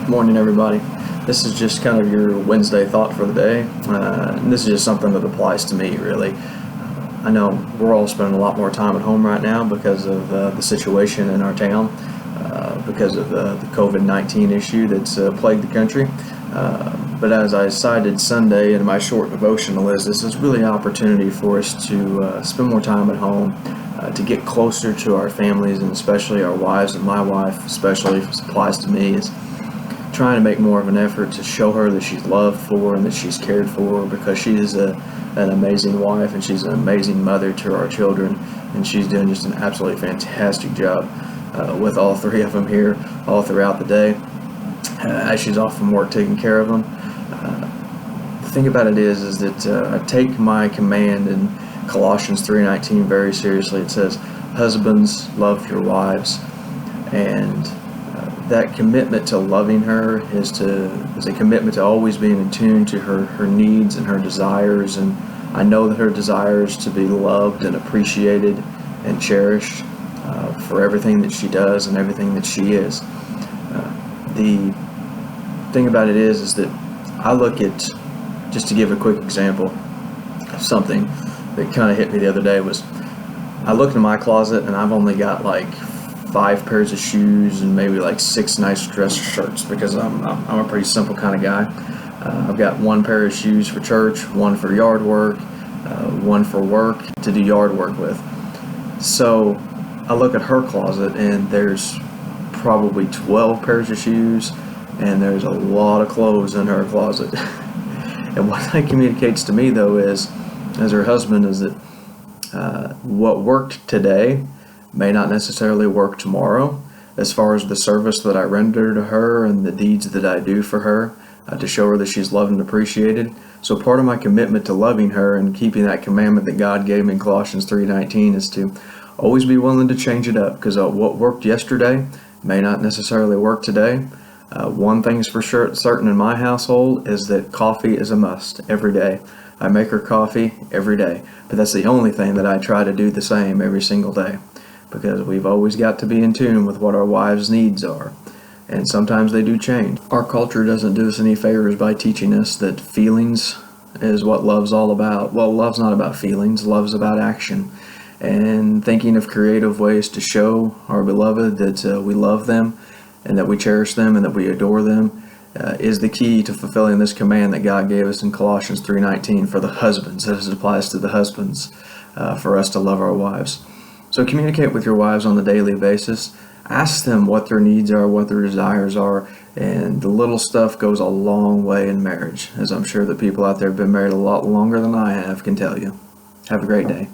Morning, everybody. This is just kind of your Wednesday thought for the day. And this is just something that applies to me, really. I know we're all spending a lot more time at home right now because of the situation in our town, because of the COVID-19 issue that's plagued the country. But as I cited Sunday in my short devotional, this is really an opportunity for us to spend more time at home, to get closer to our families, and especially our wives. And my wife, especially, if it applies to me, is trying to make more of an effort to show her that she's loved for and that she's cared for, because she is an amazing wife and she's an amazing mother to our children, and she's doing just an absolutely fantastic job with all three of them here all throughout the day as she's off from work taking care of them. The thing about it is that I take my command in Colossians 3:19 very seriously. It says, "Husbands, love your wives," and that commitment to loving her is a commitment to always being in tune to her needs and her desires. And I know that her desire is to be loved and appreciated and cherished for everything that she does and everything that she is. The thing about it is that I look at, just to give a quick example of something that kind of hit me the other day, was I looked in my closet and I've only got like 5 pairs of shoes and maybe like 6 nice dress shirts, because I'm a pretty simple kind of guy. I've got 1 pair of shoes for church, 1 for yard work, 1 for work to do yard work with. So I look at her closet and there's probably 12 pairs of shoes, and there's a lot of clothes in her closet. And what that communicates to me, though, is, as her husband, is that what worked today may not necessarily work tomorrow, as far as the service that I render to her and the deeds that I do for her, to show her that she's loved and appreciated. So part of my commitment to loving her and keeping that commandment that God gave me in Colossians 3:19 is to always be willing to change it up, because what worked yesterday may not necessarily work today. One thing's for sure certain in my household is that coffee is a must every day. I make her coffee every day, but that's the only thing that I try to do the same every single day, because we've always got to be in tune with what our wives' needs are, and sometimes they do change. Our culture doesn't do us any favors by teaching us that feelings is what love's all about. Well, love's not about feelings, love's about action, and thinking of creative ways to show our beloved that we love them and that we cherish them and that we adore them is the key to fulfilling this command that God gave us in Colossians 3:19 for the husbands, as it applies to the husbands, for us to love our wives. So communicate with your wives on a daily basis. Ask them what their needs are, what their desires are, and the little stuff goes a long way in marriage, as I'm sure that people out there have been married a lot longer than I have can tell you. Have a great day.